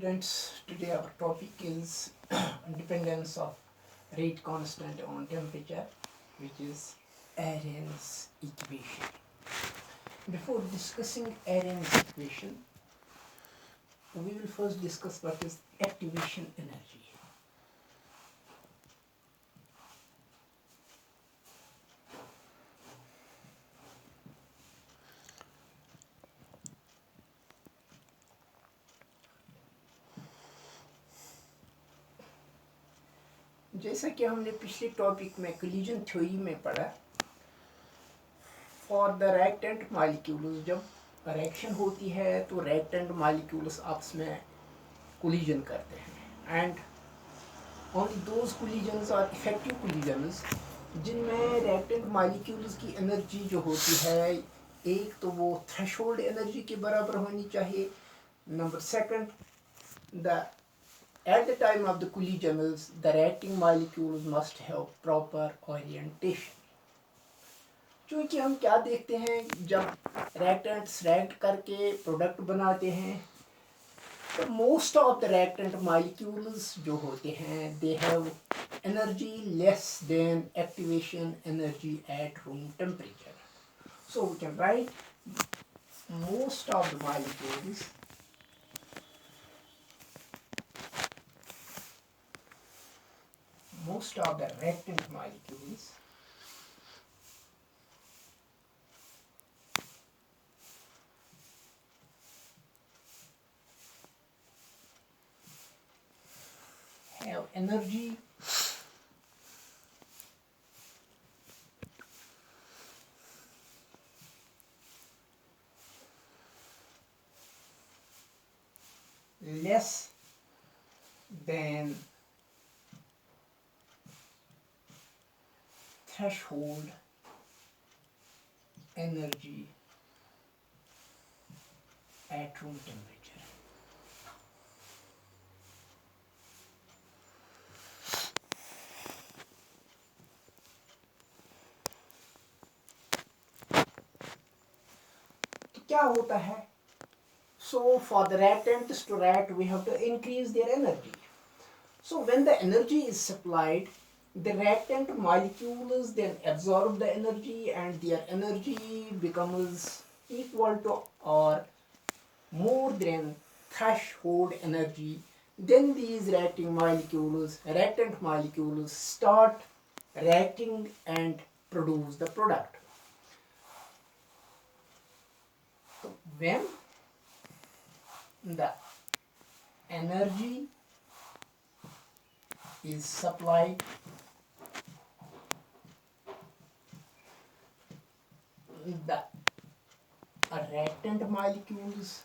students, today our topic is dependence of rate constant on temperature, which is Arrhenius equation. Before discussing Arrhenius equation, we will first discuss what is activation energy. जैसा कि हमने पिछले topic में collision theory में पढ़ा, for the reactant molecules जब reaction होती है तो रिएक्टेंट मॉलिक्यूल्स आपस में कोलिजन करते हैं and only those collisions are effective collisions जिनमें रिएक्टेंट मॉलिक्यूल्स की एनर्जी जो होती है, एक तो वो थ्रेशोल्ड एनर्जी के बराबर होनी चाहिए, number second the at the time of the collisions, the reacting molecules must have proper orientation. क्योंकि हम क्या देखते हैं, जब reactants react करके प्रोडक्ट बनाते हैं तो most of the reactant molecules जो होते हैं they have energy less than activation energy at room temperature. So we can write most of the molecules most of the reactant molecules have energy less than threshold energy at room temperature. तो क्या होता है? So for the reactants to react, we have to increase their energy. So when the energy is supplied, the reactant molecules then absorb the energy and their energy becomes equal to or more than threshold energy. Then these reactant molecules start reacting and produce the product. So when the energy is supplied, the reactant molecules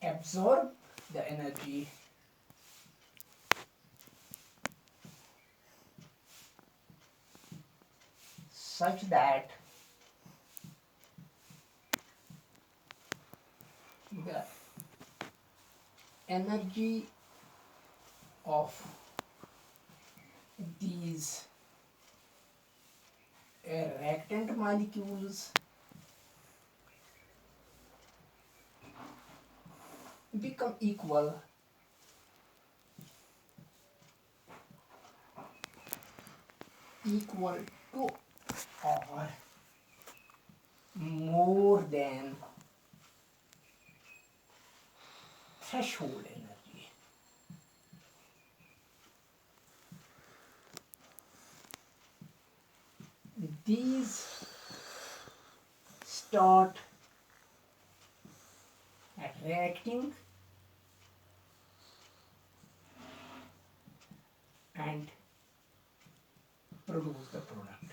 absorb the energy such that the energy of these reactant molecules become equal to or more than threshold energy. These start reacting and produce the product.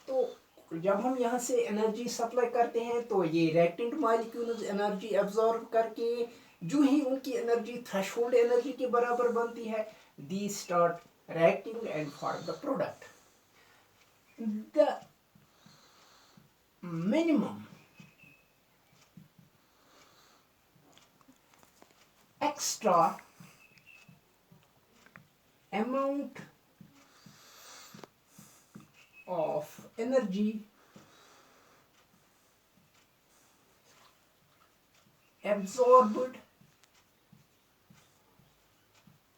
तो जब हम यहाँ से energy supply करते हैं तो ये reactant molecules energy absorb करके जो ही उनकी एनर्जी थ्रेशोल्ड एनर्जी के बराबर बनती है, these start reacting and form the product. The minimum extra amount of energy absorbed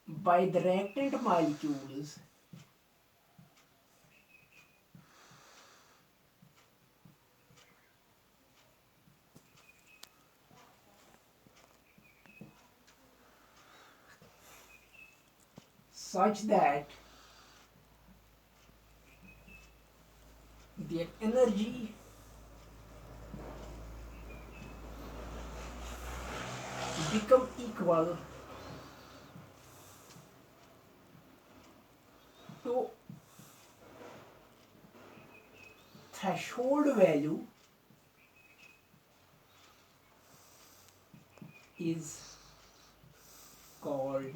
by the reactant molecules such that their energy become equal to threshold value is called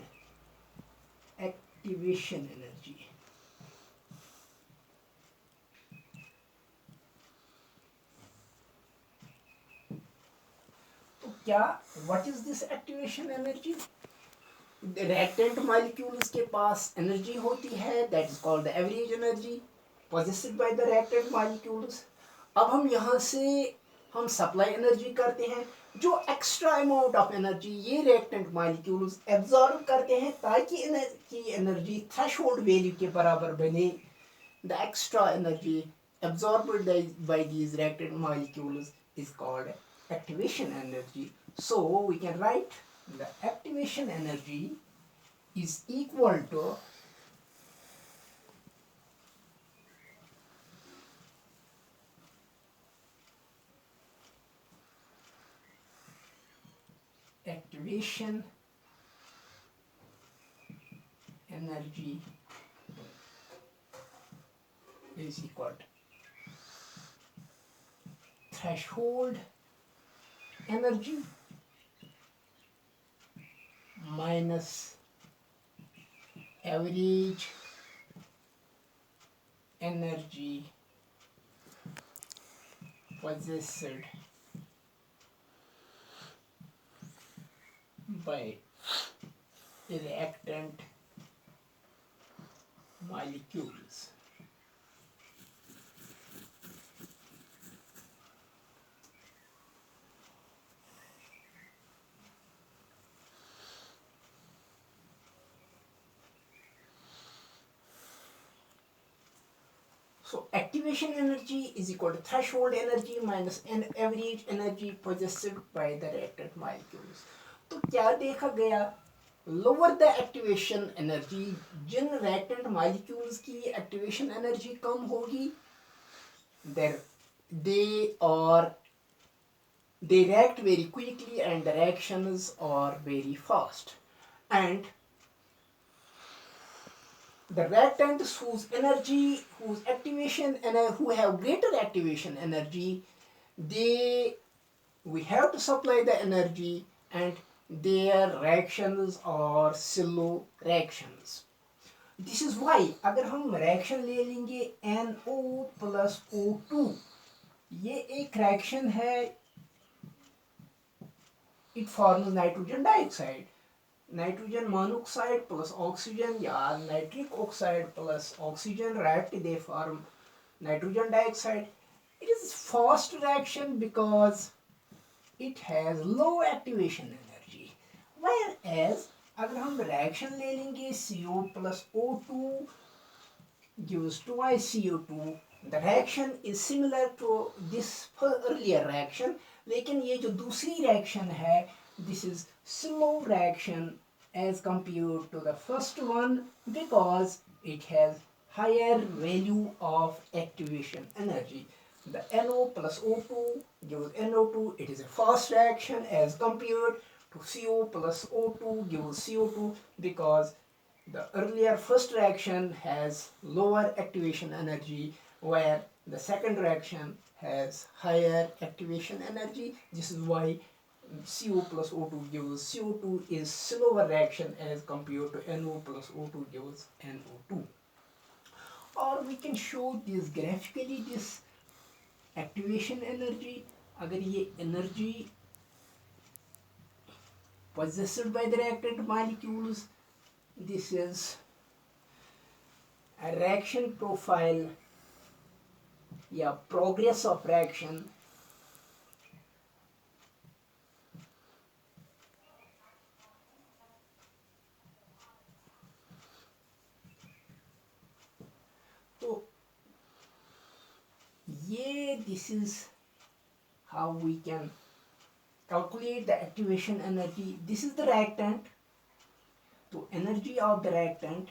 activation energy. तो क्या what is this activation energy? reactant molecules के पास energy होती है, that is called the average energy possessed by the reactant molecules. अब हम यहाँ से हम सप्लाई एनर्जी करते हैं, जो एक्स्ट्रा अमाउंट ऑफ एनर्जी ये रिएक्टेंट मॉलिक्यूल्स एब्जॉर्ब करते हैं ताकि इनकी एनर्जी थ्रेशोल्ड वैल्यू के बराबर बने. The extra energy absorbed by these reactant molecules is called activation energy. So we can write the activation energy is equal to activation energy is equal to threshold energy minus average energy possessed by reactant molecules. So activation energy is equal to threshold energy minus an average energy possessed by the reactant molecules. तो क्या देखा गया, lower the activation energy, Jin reactant molecules की activation energy कम होगी, they react very quickly and the reactions are very fast. And the reactants whose activation and who have greater activation energy, we have to supply the energy and their reactions are slow reactions. This is why अगर हम reaction ले लेंगे NO plus O2, ये एक reaction है, it forms nitrogen dioxide. Nitrogen monoxide plus oxygen या nitric oxide plus oxygen react, they form nitrogen dioxide. It is fast reaction because it has low activation energy. Whereas अगर हम reaction ले लेंगे CO plus O2 gives twice CO2, the reaction is similar to this earlier reaction, लेकिन ये जो दूसरी reaction है, this is slow reaction as compared to the first one because it has higher value of activation energy. The NO plus O2 gives NO2, it is a fast reaction as compared to CO plus O2 gives CO2 because the earlier first reaction has lower activation energy where the second reaction has higher activation energy. This is why CO plus O2 gives CO2 is slower reaction as compared to NO plus O2 gives NO2. Or we can show this graphically, this activation energy. अगर ये energy possessed by the reactant molecules, this is reaction profile या progress of reaction तो ये this is how we can calculate the activation energy. This is the reactant. So energy of the reactant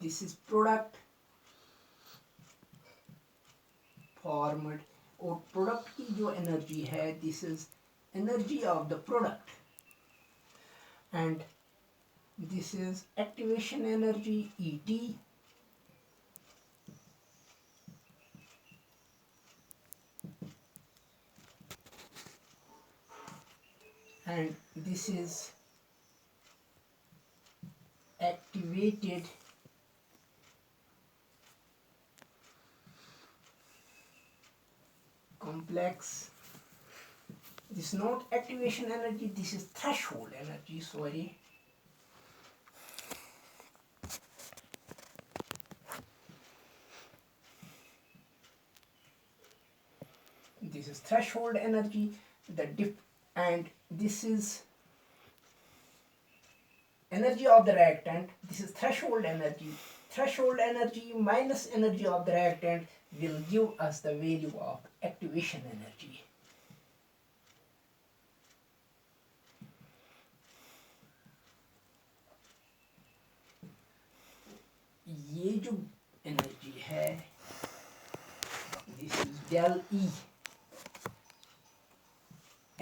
this is product formed और product की जो energy है this is energy of the product and this is activation energy ET and this is activated complex. This is not activation energy, this is threshold energy, sorry. This is threshold energy, and this is energy of the reactant. This is threshold energy. Threshold energy minus energy of the reactant will give us the value of activation energy. ये जो energy है this is del E.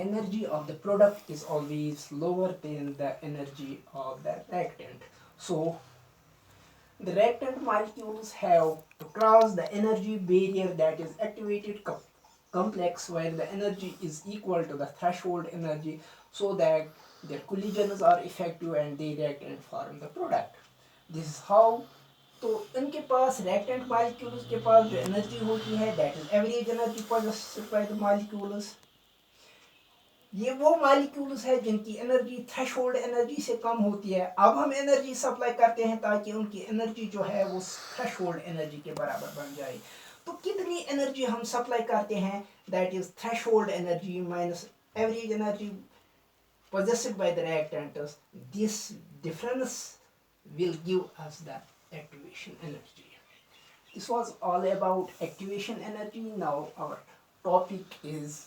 Energy of the product is always lower than the energy of the reactant. So the reactant molecules have to cross the energy barrier that is activated complex where the energy is equal to the threshold energy so that their collisions are effective and they react and form the product. This is how. तो इनके पास reactant molecules के पास जो energy होती है that is average energy possessed by the molecules. ये वो molecules है जिनकी एनर्जी थ्रेशोल्ड एनर्जी से कम होती है. अब हम एनर्जी सप्लाई करते हैं ताकि उनकी एनर्जी जो है वो थ्रेशोल्ड एनर्जी के बराबर बन जाए. तो कितनी एनर्जी हम सप्लाई करते हैं that is threshold energy minus average energy possessed by the reactants. This difference will give us the activation energy. This was all about activation energy. Now our topic is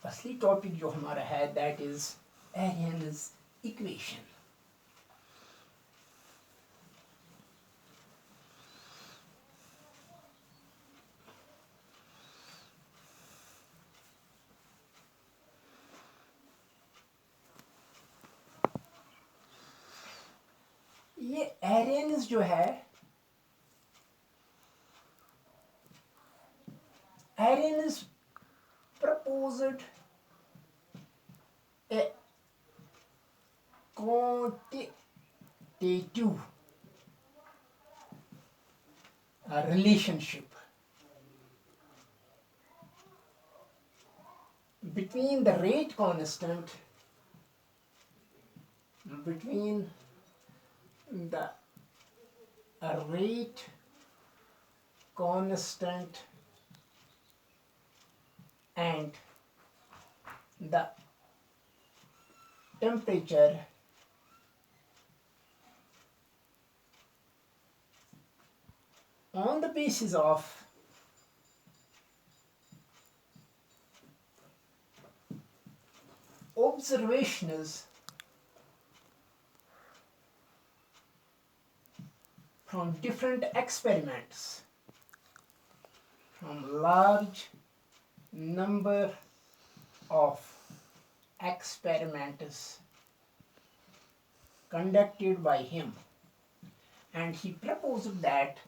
असली topic जो हमारा है that is Arrhenius equation. ये Arrhenius जो है Arrhenius proposed a quantitative relationship between the rate constant between the rate constant and the temperature on the basis of observations from different experiments from large number of experiments conducted by him, and he proposed that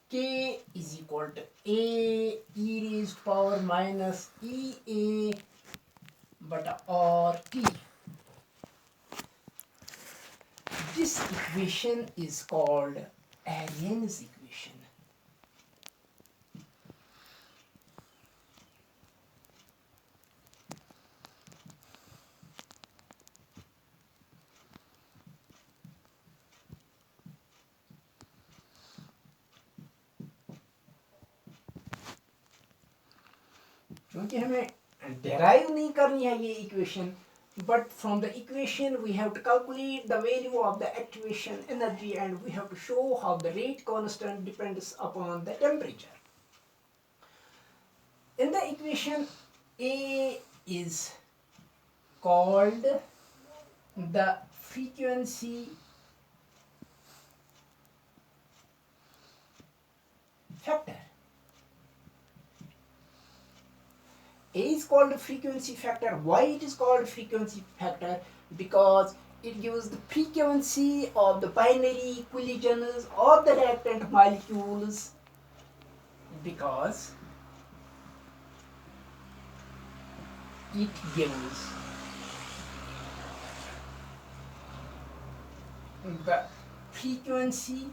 K is equal to A e raised power minus EA bata RT. This equation is called Arrhenius equation. क्योंकि हमें derive नहीं करनी है ये equation, but from the equation we have to calculate the value of the activation energy and we have to show how the rate constant depends upon the temperature. In the equation, A is called the frequency factor. A is called frequency factor. Why it is called frequency factor? Because it gives the frequency of the binary collisions of the reactant molecules, because it gives the frequency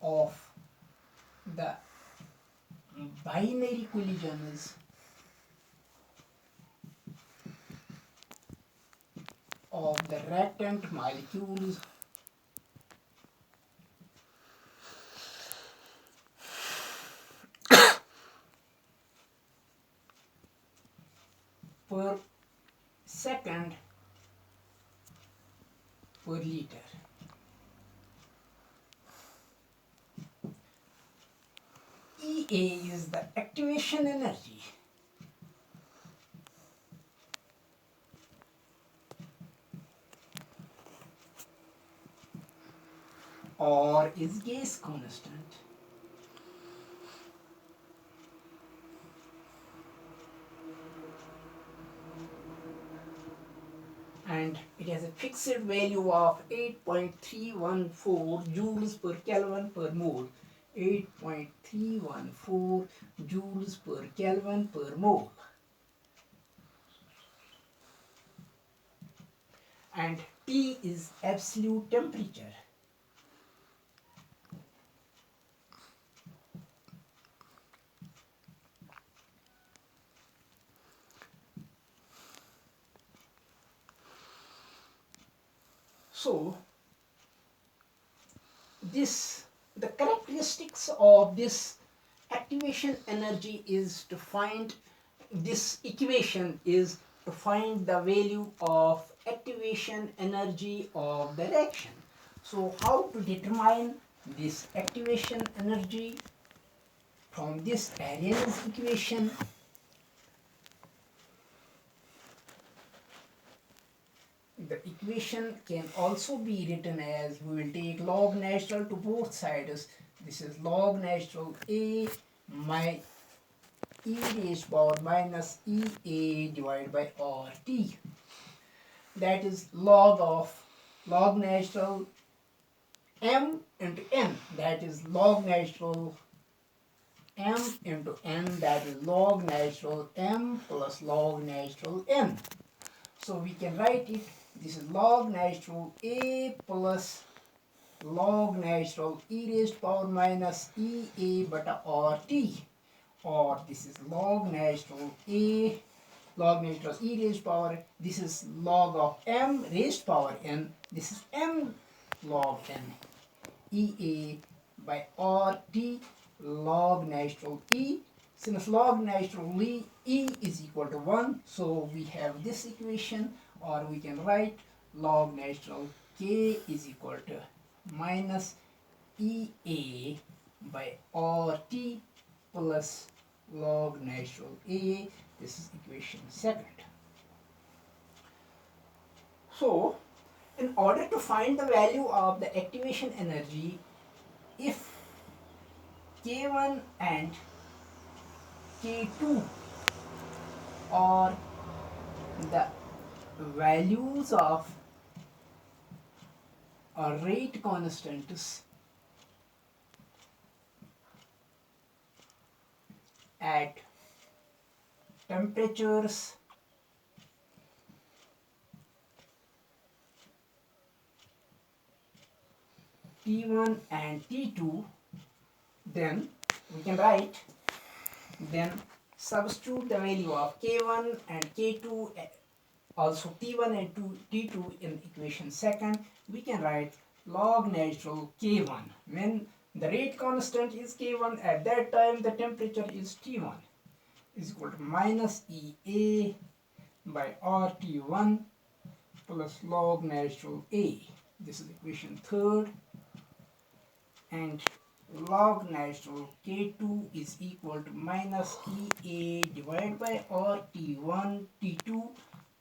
of the binary collisions of the reactant molecules per second per liter. EA is the activation energy or is gas constant, and it has a fixed value of 8.314 joules per Kelvin per mole. 8.314 joules per Kelvin per mole. And T is absolute temperature. So the characteristics of this activation energy is to find, this equation is to find the value of activation energy of the reaction. So how to determine this activation energy? From this Arrhenius equation, the equation can also be written as, we will take log natural to both sides. This is log natural A my e raised power minus EA divided by RT. That is log of log natural m into n, that is log natural m into n, that is log natural m plus log natural n. So we can write it, this is log natural A plus log natural e raised power minus EA bata RT, or this is log natural A log natural e raised power, this is log of m raised power n, this is m log n, EA by RT log natural E. Since log natural E is equal to 1, so we have this equation, or we can write log natural K is equal to minus EA by RT plus log natural A. This is equation second. So, in order to find the value of the activation energy, if K1 and K2 are the values of rate constants at temperatures T1 and T2, then we can write, then substitute the value of K1 and K2, also T1 and T2 in equation second. We can write log natural K1. When The rate constant is K1. At that time the temperature is T1 is equal to minus EA by RT1 plus log natural A. This is equation third. And log natural K2 is equal to minus EA divided by RT1 T2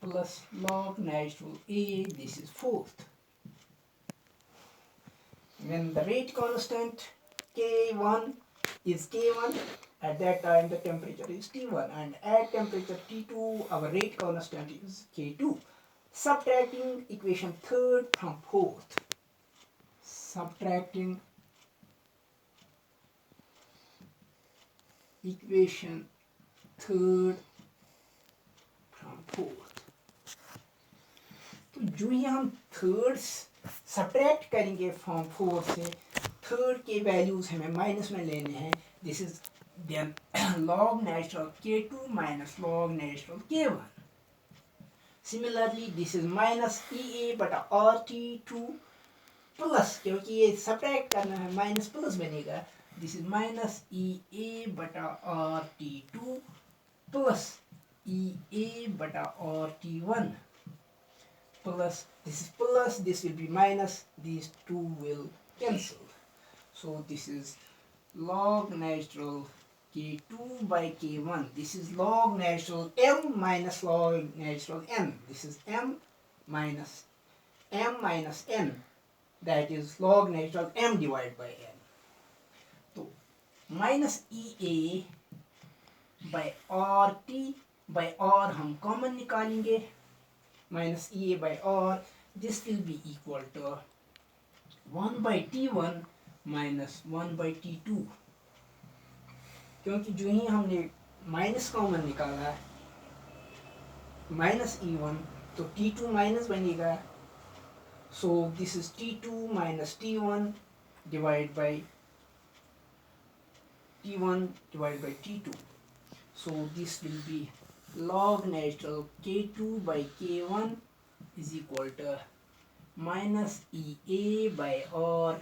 plus log natural A. This is fourth. When the rate constant K1 is K1, at that time the temperature is T1, and at temperature T2 our rate constant is K2. Subtracting equation third from fourth. Subtracting equation third from fourth. तो जो ही हम third subtract करेंगे from fourth से, third के values हमें minus में लेने हैं. This is then log natural K2 minus log natural K1. Similarly, this is minus EA बटा RT2 प्लस, क्योंकि ये सब्ट्रैक्ट करना है माइनस प्लस बनेगा. दिस इज माइनस EA बटा RT2 प्लस EA बटा RT1 plus this is plus, this will be minus, these two will cancel. So this is log natural K2 by K1. This is log natural M minus log natural N. This is M minus N. That is log natural M divided by N. So minus EA by RT by R हम common निकालेंगे. Minus EA by R, this will be equal to 1 by T1 minus 1 by T2. क्योंकि जो ही हमने minus common निकाला minus E1, तो T2 minus बनेगा. So this is T2 minus T1 divided by T2. So this will be log natural K2 by K1 is equal to minus EA by R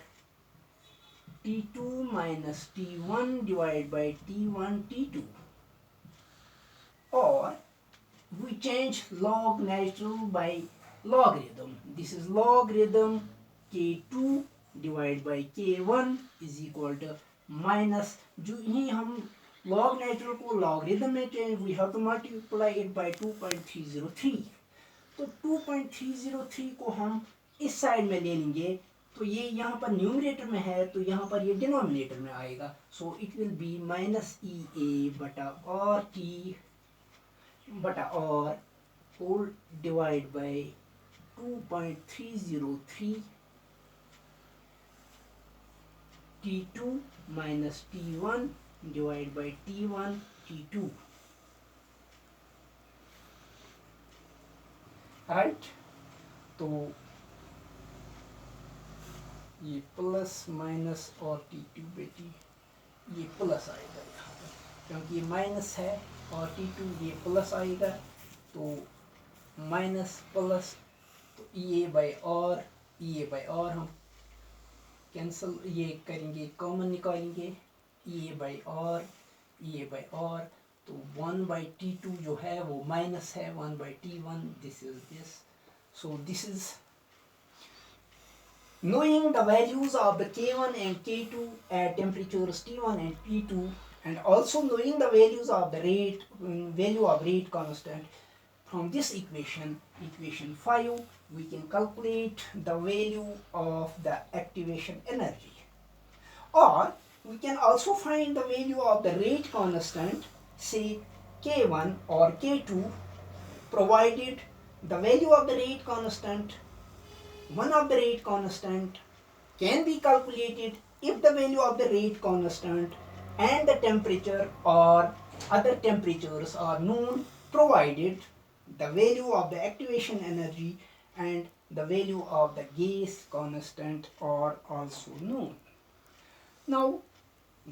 T2 minus T1 divided by T1 T2. Or we change log natural by logarithm. This is logarithm K2 divided by K1 is equal to minus, जो ही हम log natural को logarithm में change, we have to multiply it by 2.303. तो 2.303 को हम इस side में ले लेंगे, तो ये यहाँ पर न्यूमरेटर में है, तो यहाँ पर ये डिनोमिनेटर में आएगा. So it will be minus EA बटा RT बटा R whole divide by 2.303 T2 minus T1 divided by T1 T2. Right, तो ये प्लस माइनस और T2 पे T, ये प्लस आएगा यहाँ पर, क्योंकि ये माइनस है और T2 ये प्लस आएगा. तो माइनस प्लस, तो EA बाई R हम कैंसल ये करेंगे, कॉमन निकालेंगे. EA बाई R, तो 1 by T2 जो है वो माइनस है 1 by T1. This is this. So this is knowing the values of the K1 and K2 at temperatures T1 and T2, and also knowing the values of the value of rate constant. From this equation 5, we can calculate the value of the activation energy. Or we can also find the value of the rate constant, say K1 or K2, provided the value of the rate constant, one of the rate constant can be calculated if the value of the rate constant and the temperature or other temperatures are known, provided the value of the activation energy and the value of the gas constant are also known. Now,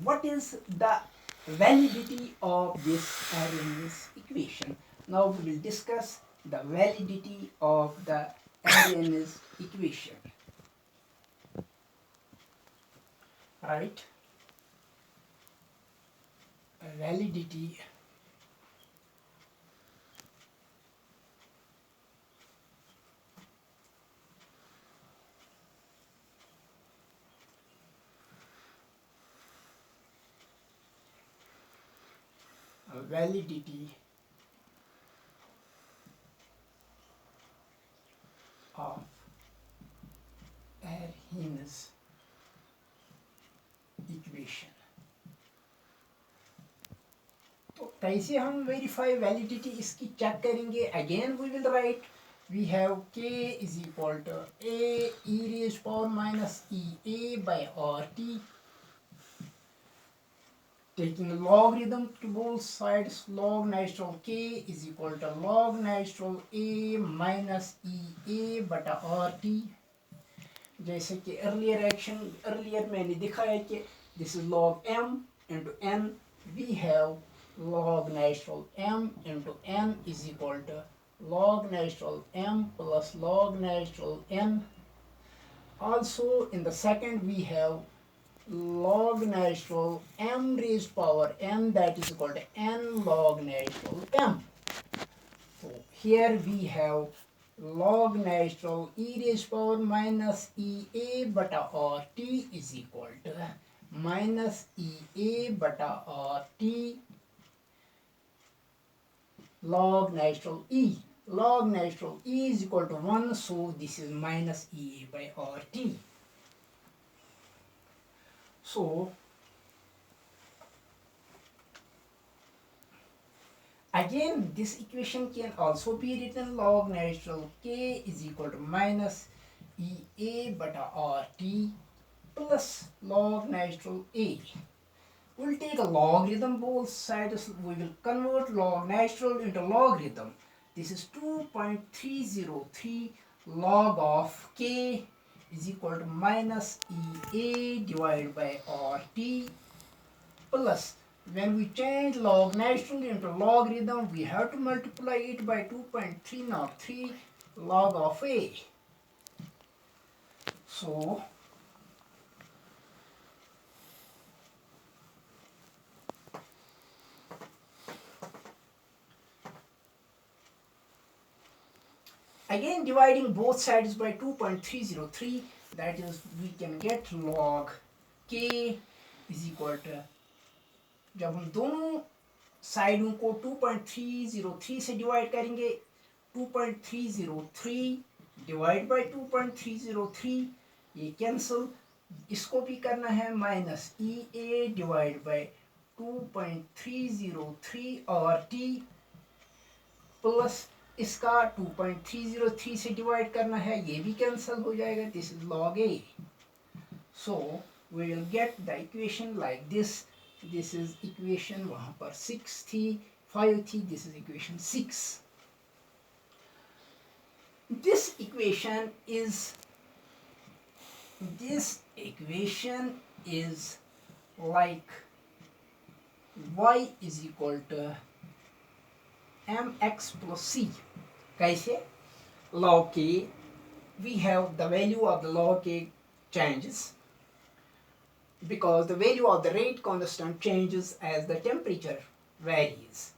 what is the validity of this Arrhenius equation? Now we will discuss the validity of the Arrhenius equation. write validity validity of Arrhenius equation. तो कैसे हम verify validity इसकी check करेंगे? Again we will write we have k is equal to a e raised power minus e a by rt, taking logarithm to both sides, log natural k is equal to log natural a minus e a बटा rt. जैसे कि earlier मैंने दिखाया कि this is log m into n, we have log natural m into n is equal to log natural m plus log natural n. Also in the second we have log natural m raised power n, that is equal to n log natural m. So here we have log natural e raised power minus e a bata rt is equal to minus e a bata rt log natural e. Log natural e is equal to 1, so this is minus e a by rt. So again this equation can also be written log natural k is equal to minus e a bata rt plus log natural a. We'll take a logarithm both sides. We will convert log natural into logarithm. This is 2.303 log of k is equal to minus e a divided by rt plus, when we change log natural into logarithm, we have to multiply it by 2.303 log of a. So again dividing both sides by 2.303, that is we can get log k is equal to, जब हम दोनों साइडों को 2.303 से divide करेंगे, 2.303 divide by 2.303 ये cancel, इसको भी करना है minus E A divide by 2.303 और टी प्लस इसका 2.303 से डिवाइड करना है, ये भी कैंसिल हो जाएगा, this is log a. So we will get the equation like this. This is equation, वहां पर 6 थी, 5 थी, this is equation 6. This equation is like y is equal to mx plus c. कैसे? Log k, we have the value of the log k changes because the value of the rate constant changes as the temperature varies.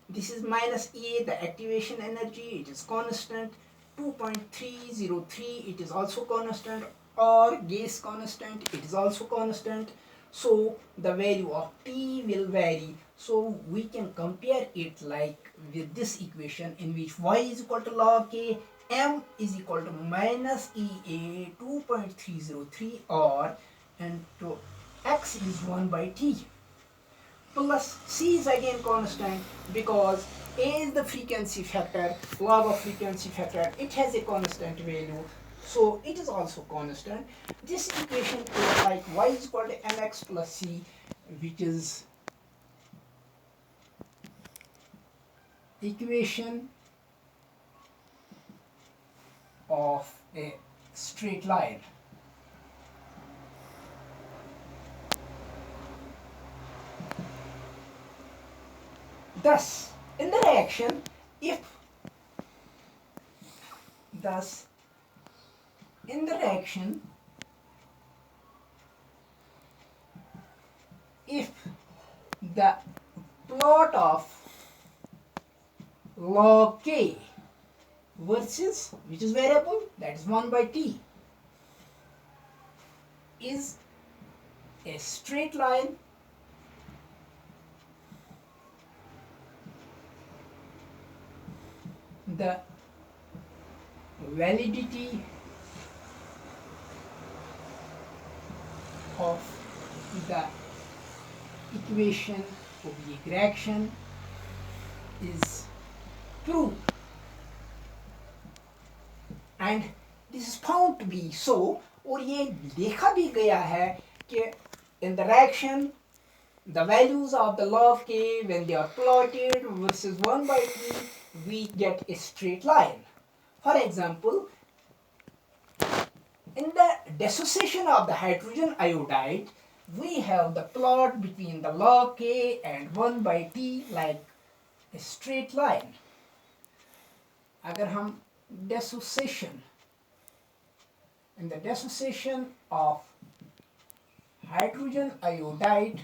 This is minus E, the activation energy, it is constant. 2.303, it is also constant, or gas constant, it is also constant. So the value of T will vary. So we can compare it like with this equation in which y is equal to log k, m is equal to minus EA 2.303, or and to x is 1 by t. Plus c is again constant because a is the frequency factor, log of frequency factor, it has a constant value, so it is also constant. This equation is like y is equal to mx plus c, which is equation of a straight line. Thus, in the reaction, if the plot of log k versus, which is variable, that is 1 by t, is a straight line, the validity of the equation of the reaction is proved, and this is found to be so. और ये देखा भी गया है कि in the reaction the values of the log k when they are plotted versus 1 by t, we get a straight line. For example, in the dissociation of the hydrogen iodide, we have the plot between the log k and 1 by t like a straight line. अगर हम dissociation, in the dissociation of hydrogen iodide,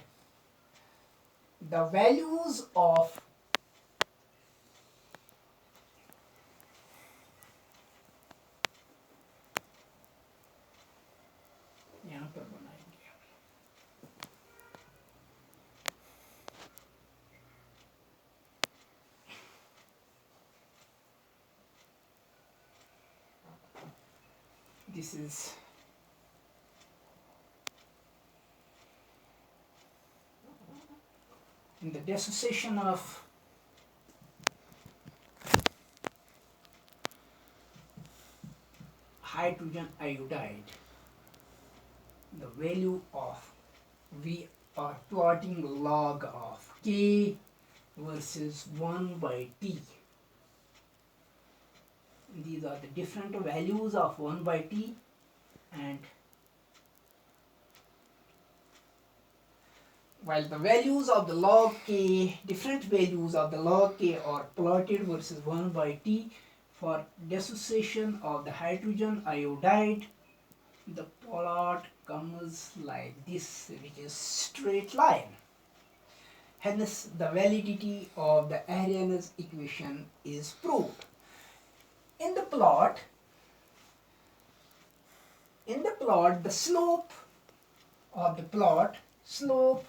the values of यहाँ पर बनाएंगे, this is in the dissociation of hydrogen iodide, the value of, we are plotting log of k versus 1 by t. These are the different values of 1 by t, and while the values of the log k, different values of the log k are plotted versus 1 by t, for dissociation of the hydrogen iodide, the plot comes like this, which is straight line. Hence, the validity of the Arrhenius equation is proved. In the plot, the slope of the plot, slope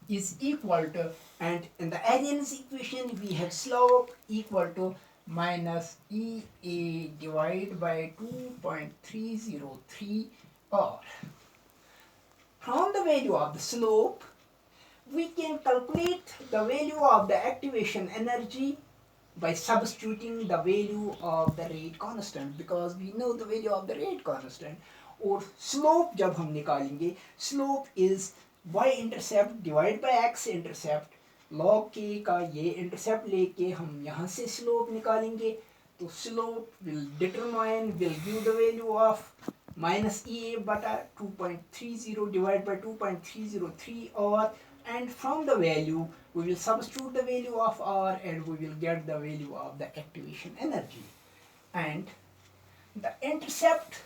is equal to, and in the Arrhenius equation we have slope equal to minus EA divided by 2.303 r. From the value of the slope, we can calculate the value of the activation energy by substituting the value of the rate constant, because we know the value of the rate constant. और slope जब हम निकालेंगे, slope is y intercept divided by x intercept, log k का ये intercept लेके हम यहाँ से slope निकालेंगे, तो slope will give the value of minus EA बटा 2.30 divided by 2.303 r, and from the value we will substitute the value of r and we will get the value of the activation energy. And the intercept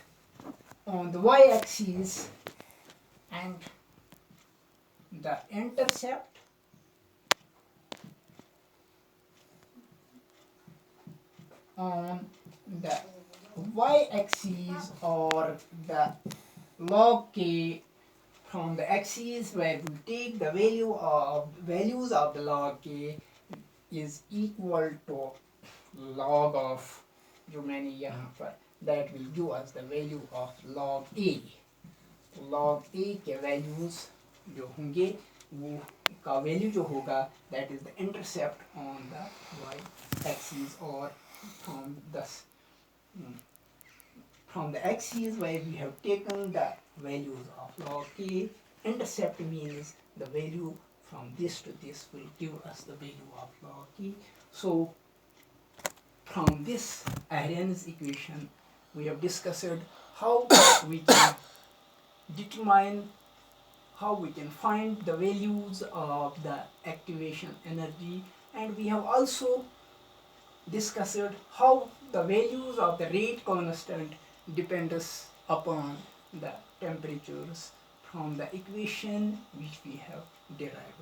on the y-axis and the intercept on the y-axis or the log k from the axis where we take the values of the log k is equal to log of, जो मैंने यहाँ पर, that will give us the value of log a. log a के values जो होंगे वो का value जो होगा, that is the intercept on the y axis or from the axis where we have taken the values of log k. Intercept means the value from this to this will give us the value of log k. So from this Arrhenius equation we have discussed how we can determine, how we can find the values of the activation energy, and we have also discussed how the values of the rate constant depends upon the temperatures from the equation which we have derive.